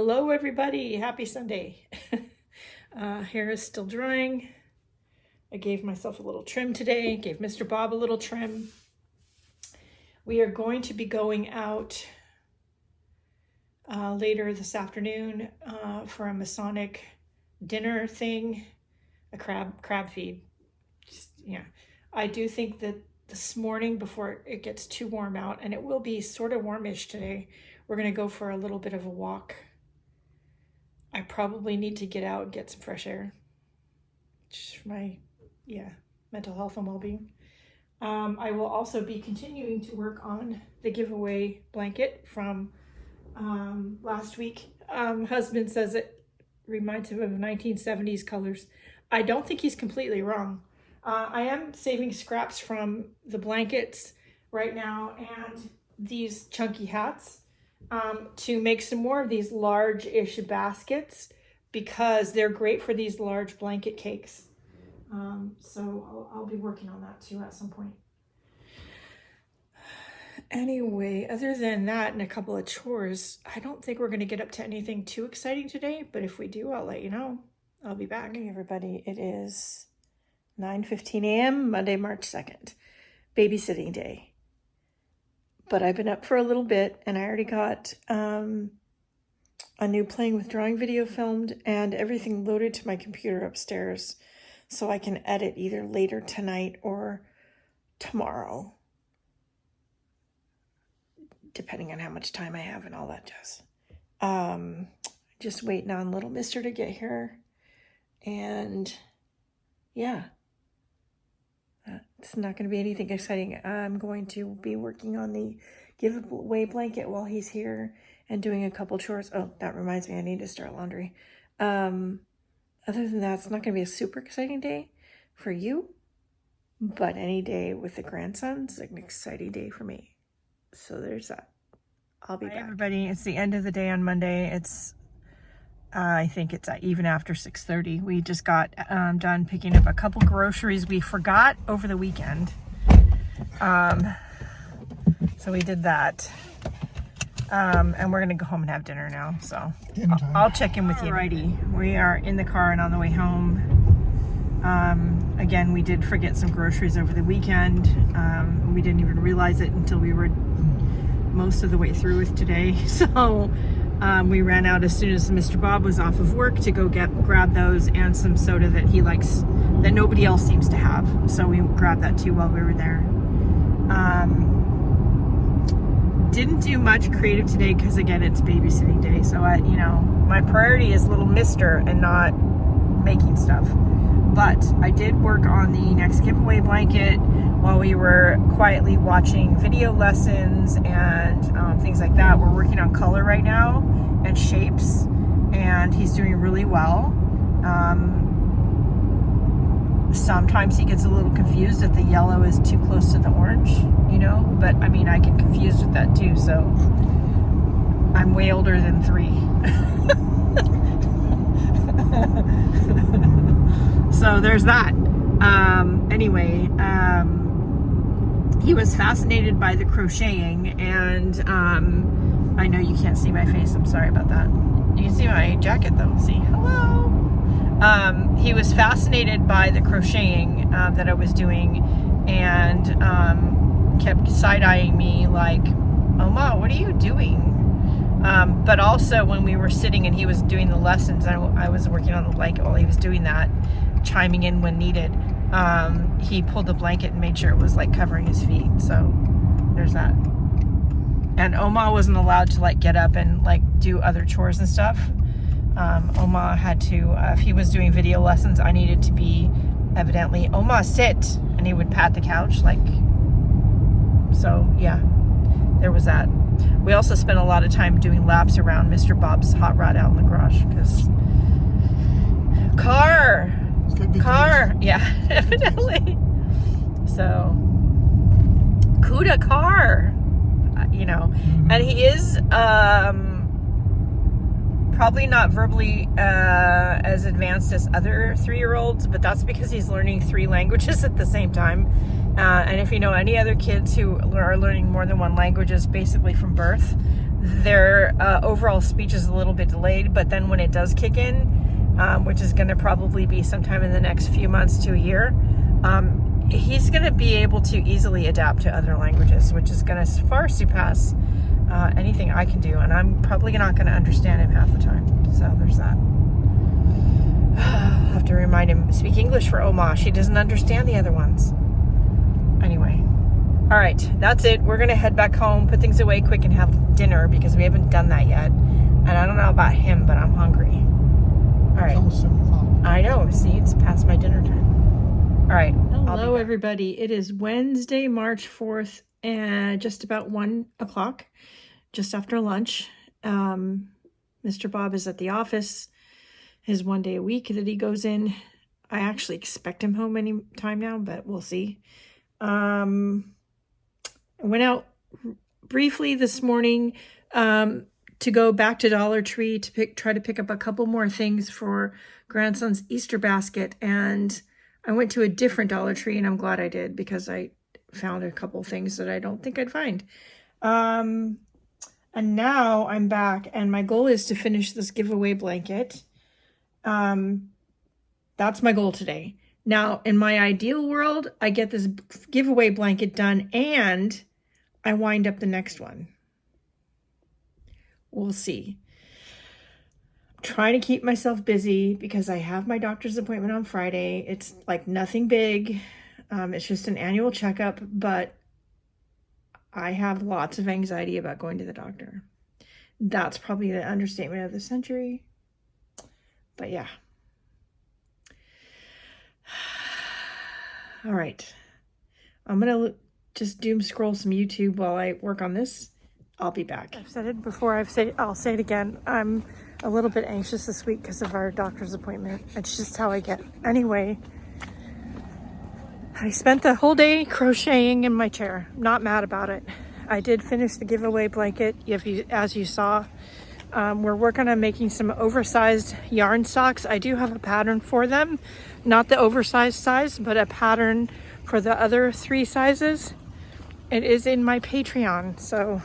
Hello everybody, happy Sunday. Hair is still drying. I gave myself a little trim today, gave Mr. Bob a little trim. We are going to be going out later this afternoon for a Masonic dinner thing, a crab feed. I do think that this morning, before it gets too warm out, and it will be sort of warmish today, we're going to go for a little bit of a walk. I probably need to get out and get some fresh air. Just for my, mental health and well-being. I will also be continuing to work on the giveaway blanket from last week. Husband says it reminds him of 1970s colors. I don't think he's completely wrong. I am saving scraps from the blankets right now and these chunky hats to make some more of these large-ish baskets because they're great for these large blanket cakes. So I'll be working on that too at some point. Anyway, other than that and a couple of chores, I don't think we're going to get up to anything too exciting today, but if we do, I'll let you know. I'll be back. Hey everybody, it is 9:15 a.m. Monday, March 2nd, babysitting day. But I've been up for a little bit and I already got a new playing with drawing video filmed and everything loaded to my computer upstairs so I can edit either later tonight or tomorrow, depending on how much time I have and all that jazz. Just waiting on little mister to get here. And yeah, it's not going to be anything exciting. I'm going to be working on the giveaway blanket while he's here and doing a couple chores. Oh, that reminds me, I need to start laundry. Other than that, it's not going to be a super exciting day for you, but any day with the grandsons is an exciting day for me. So there's that. I'll be back. Everybody, it's the end of the day on Monday. It's I think it's even after 6:30. We just got done picking up a couple groceries we forgot over the weekend. So we did that. And we're going to go home and have dinner now. So I'll check in with you. Alrighty, we are in the car and on the way home. Again, we did forget some groceries over the weekend. We didn't even realize it until we were most of the way through with today. So we ran out as soon as Mr. Bob was off of work to go grab those and some soda that he likes that nobody else seems to have. So we grabbed that too while we were there. Didn't do much creative today because again it's babysitting day. So my priority is little mister and not making stuff. But I did work on the next giveaway blanket while we were quietly watching video lessons and things like that. We're working on color right now and shapes, and he's doing really well. Sometimes he gets a little confused if the yellow is too close to the orange, but I mean, I get confused with that too, so I'm way older than 3. So there's that. Anyway, he was fascinated by the crocheting, and I know you can't see my face. I'm sorry about that. You can see my jacket though. See, hello. He was fascinated by the crocheting that I was doing, and kept side-eyeing me like, "Oma, what are you doing?" But also when we were sitting and he was doing the lessons, I was working on the blanket while he was doing that, chiming in when needed. He pulled the blanket and made sure it was like covering his feet. So there's that. And Oma wasn't allowed to get up and do other chores and stuff. Oma had to, if he was doing video lessons, I needed to be evidently, Oma, sit, and he would pat the couch so yeah, there was that. We also spent a lot of time doing laps around Mr. Bob's hot rod out in the garage because car, yeah, evidently. So CUDA car, and he is probably not verbally as advanced as other 3-year-olds, but that's because he's learning 3 languages at the same time. And if you know any other kids who are learning more than one language, basically from birth, their overall speech is a little bit delayed, but then when it does kick in, which is going to probably be sometime in the next few months to a year, he's going to be able to easily adapt to other languages, which is going to far surpass anything I can do, and I'm probably not going to understand him half the time. So there's that. I'll have to remind him, speak English for Oma. She doesn't understand the other ones. Anyway. All right, that's it. We're going to head back home, put things away quick, and have dinner because we haven't done that yet. And I don't know about him, but I'm hungry. All right. It's almost 7 o'clock. I know. See, it's past my dinner time. All right. Hello, everybody. It is Wednesday, March 4th, and just about 1 o'clock, just after lunch. Mr. Bob is at the office. His 1 day a week that he goes in. I actually expect him home any time now, but we'll see. I went out briefly this morning to go back to Dollar Tree to try to pick up a couple more things for grandson's Easter basket. And I went to a different Dollar Tree, and I'm glad I did because I found a couple things that I don't think I'd find. And now I'm back, and my goal is to finish this giveaway blanket. That's my goal today. Now, in my ideal world, I get this giveaway blanket done and I wind up the next one. We'll see. I'm trying to keep myself busy because I have my doctor's appointment on Friday. It's like nothing big. It's just an annual checkup, but I have lots of anxiety about going to the doctor. That's probably the understatement of the century. But yeah. All right. I'm going to just doom scroll some YouTube while I work on this. I'll be back. I've said it before. I'll say it again. I'm a little bit anxious this week because of our doctor's appointment. It's just how I get. Anyway, I spent the whole day crocheting in my chair. Not mad about it. I did finish the giveaway blanket. As you saw, we're working on making some oversized yarn socks. I do have a pattern for them. Not the oversized size, but a pattern for the other 3 sizes. It is in my Patreon. So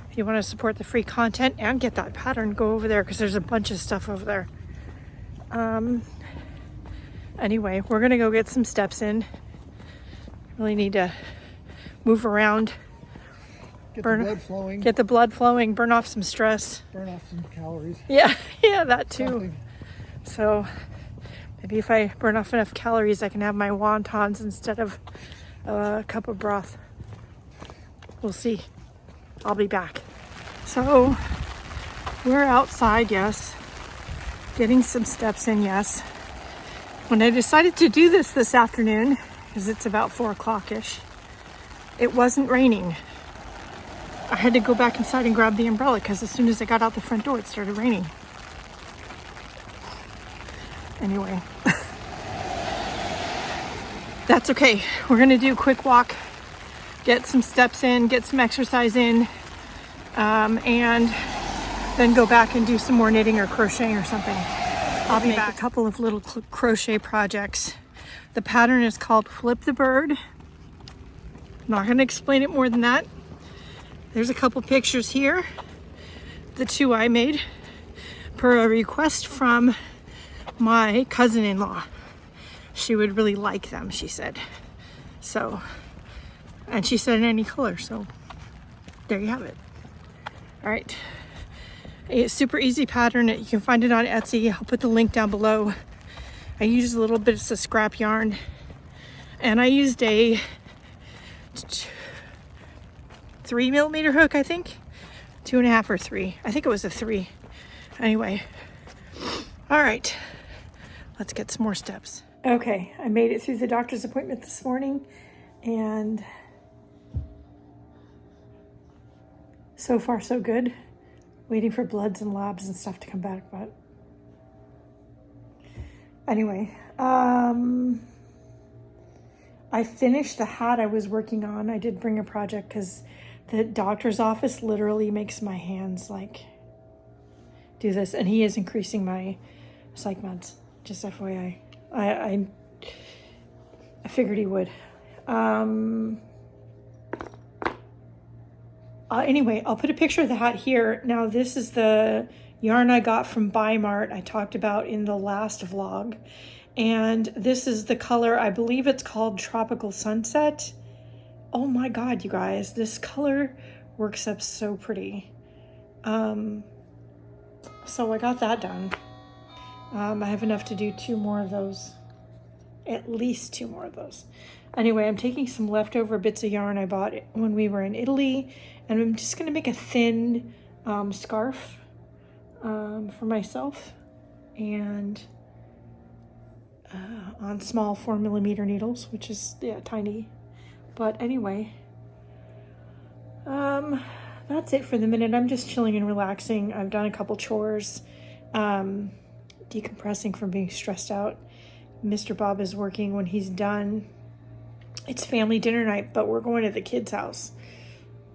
if you want to support the free content and get that pattern, go over there because there's a bunch of stuff over there. Anyway, we're going to go get some steps in. Really need to move around. Get the blood flowing. Get the blood flowing, burn off some stress. Burn off some calories. Yeah, that too. Something. So maybe if I burn off enough calories, I can have my wontons instead of a cup of broth. We'll see. I'll be back. So we're outside, yes. Getting some steps in, yes. When I decided to do this afternoon, because it's about 4 o'clock-ish, it wasn't raining. I had to go back inside and grab the umbrella because as soon as I got out the front door, it started raining. Anyway, that's okay. We're going to do a quick walk, get some steps in, get some exercise in, and then go back and do some more knitting or crocheting or something. I'll be back. A couple of little crochet projects. The pattern is called Flip the Bird. I'm not going to explain it more than that. There's a couple pictures here. The 2 I made per a request from my cousin-in-law. She would really like them, she said. So, and she said in any color, so there you have it. All right. A super easy pattern. You can find it on Etsy. I'll put the link down below. I used a little bit of scrap yarn, and I used a 3mm hook, I think. 2.5 or 3. I think it was a 3. Anyway. All right. Let's get some more steps. Okay, I made it through the doctor's appointment this morning, and so far so good. Waiting for bloods and labs and stuff to come back, but anyway, I finished the hat I was working on. I did bring a project because the doctor's office literally makes my hands like do this, and he is increasing my psych meds, just FYI. I figured he would. Anyway, I'll put a picture of the hat here. Now, this is the yarn I got from Bi-Mart I talked about in the last vlog. And this is the color, I believe it's called Tropical Sunset. Oh my God, you guys, this color works up so pretty. So I got that done. I have enough to do 2 more of those. At least 2 more of those. Anyway, I'm taking some leftover bits of yarn I bought when we were in Italy, and I'm just gonna make a thin scarf for myself, and on small 4mm needles, which is, yeah, tiny. But anyway, that's it for the minute. I'm just chilling and relaxing. I've done a couple chores, decompressing from being stressed out. Mr. Bob is working. When he's done, it's family dinner night, but we're going to the kids' house.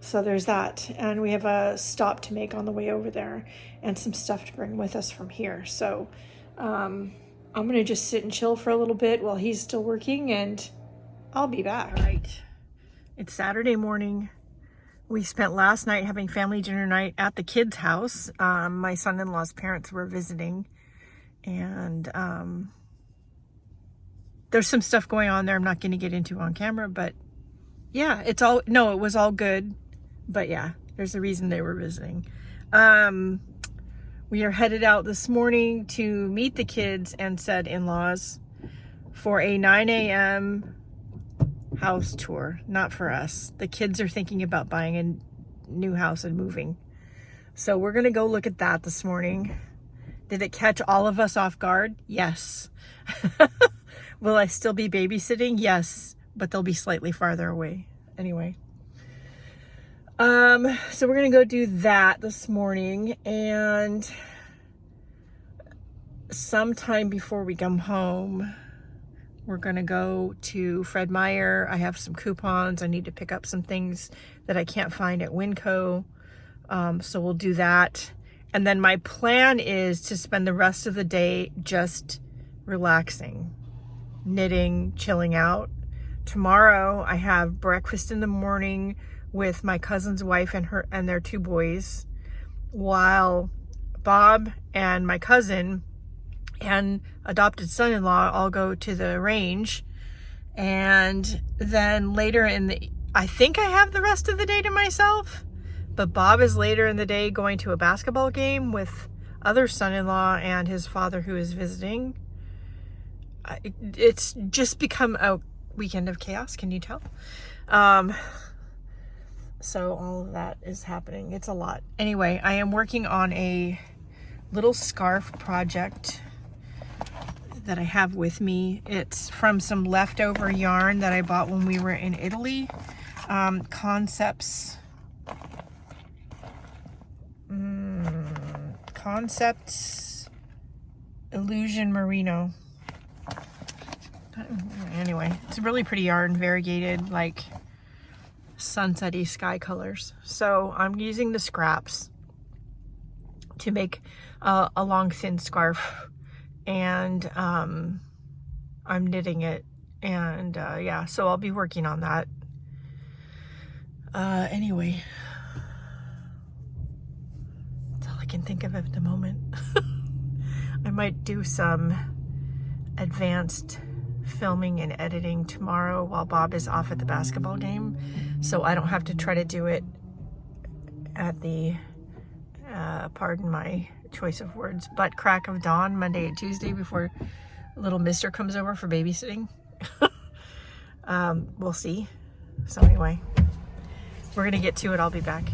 So there's that. And we have a stop to make on the way over there and some stuff to bring with us from here. So I'm going to just sit and chill for a little bit while he's still working, and I'll be back. All right. It's Saturday morning. We spent last night having family dinner night at the kids' house. My son-in-law's parents were visiting, and there's some stuff going on there I'm not going to get into on camera, but yeah, it was all good. But yeah, there's a reason they were visiting. We are headed out this morning to meet the kids and said in-laws for a 9 a.m. house tour. Not for us. The kids are thinking about buying a new house and moving. So we're going to go look at that this morning. Did it catch all of us off guard? Yes. Will I still be babysitting? Yes, but they'll be slightly farther away. Anyway. So we're going to go do that this morning, and sometime before we come home, we're going to go to Fred Meyer. I have some coupons. I need to pick up some things that I can't find at Winco. So we'll do that. And then my plan is to spend the rest of the day just relaxing, knitting, chilling out. Tomorrow I have breakfast in the morning with my cousin's wife and their 2 boys, while Bob and my cousin and adopted son-in-law all go to the range. And then later I think I have the rest of the day to myself, but Bob is later in the day going to a basketball game with other son-in-law and his father who is visiting. It's just become a weekend of chaos, can you tell? So all of that is happening. It's a lot. Anyway, I am working on a little scarf project that I have with me. It's from some leftover yarn that I bought when we were in Italy. Concepts Illusion Merino. Anyway, it's a really pretty yarn, variegated, like sunset-y sky colors. So I'm using the scraps to make a long thin scarf, and I'm knitting it, and yeah, so I'll be working on that. Anyway, that's all I can think of at the moment. I might do some advanced filming and editing tomorrow while Bob is off at the basketball game, so I don't have to try to do it at the pardon my choice of words, but crack of dawn Monday and Tuesday before little mister comes over for babysitting. We'll see. So anyway, we're gonna get to it. I'll be back.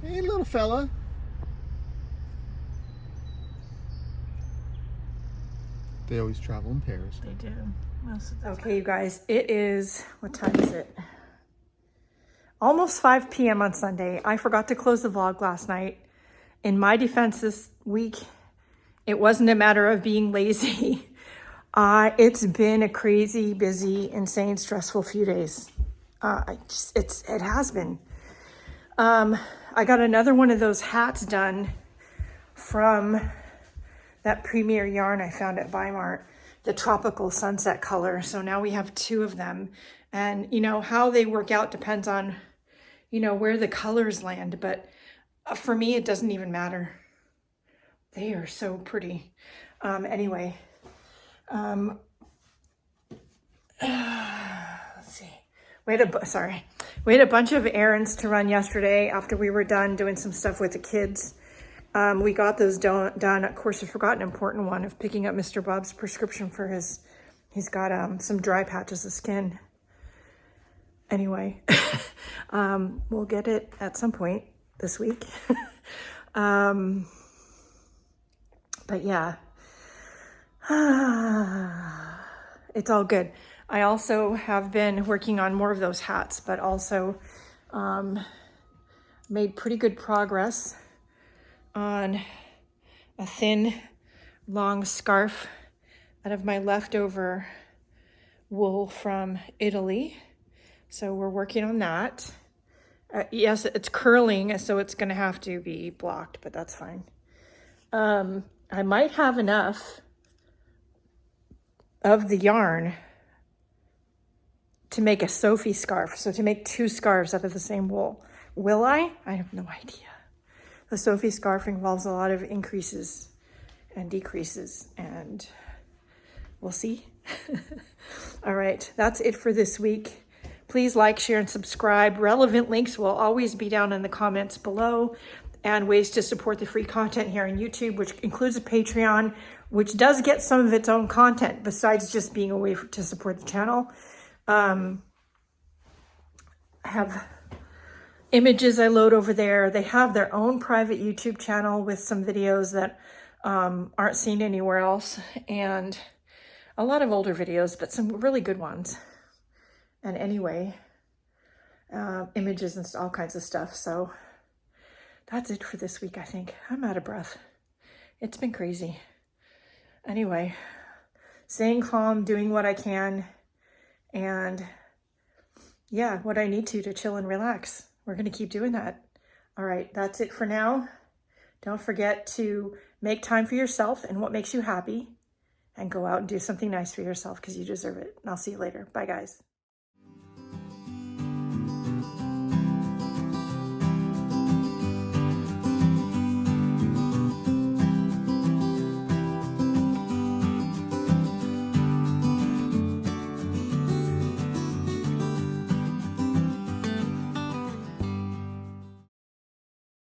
Hey, little fella. They always travel in pairs. They do. Okay, you guys, it is, what time is it? Almost 5 p.m. on Sunday. I forgot to close the vlog last night. In my defense this week, it wasn't a matter of being lazy. It's been a crazy, busy, insane, stressful few days. It has been. I got another one of those hats done from that Premier yarn I found at Bi-Mart. the tropical sunset color. So now we have 2 of them. And, you know, how they work out depends on, you know, where the colors land. But for me, it doesn't even matter. They are so pretty. Anyway, let's see. We had a bunch of errands to run yesterday after we were done doing some stuff with the kids. We got those done. Of course, I forgot an important one of picking up Mr. Bob's prescription for he's got some dry patches of skin. Anyway, we'll get it at some point this week. But yeah, it's all good. I also have been working on more of those hats, but also made pretty good progress on a thin, long scarf out of my leftover wool from Italy. So we're working on that. Yes, it's curling, so it's going to have to be blocked, but that's fine. I might have enough of the yarn to make a Sophie scarf. So to make 2 scarves out of the same wool. Will I? I have no idea. The Sophie scarf involves a lot of increases and decreases, and we'll see. All right, that's it for this week. Please like, share, and subscribe. Relevant links will always be down in the comments below, and ways to support the free content here on YouTube, which includes a Patreon, which does get some of its own content besides just being a way to support the channel. I have images I load over there. They have their own private YouTube channel with some videos that aren't seen anywhere else, and a lot of older videos, but some really good ones. And anyway, images and all kinds of stuff. So that's it for this week, I think. I'm out of breath. It's been crazy. Anyway, staying calm, doing what I can, and yeah, what I need to chill and relax. We're going to keep doing that. All right, that's it for now. Don't forget to make time for yourself and what makes you happy, and go out and do something nice for yourself because you deserve it. And I'll see you later. Bye, guys.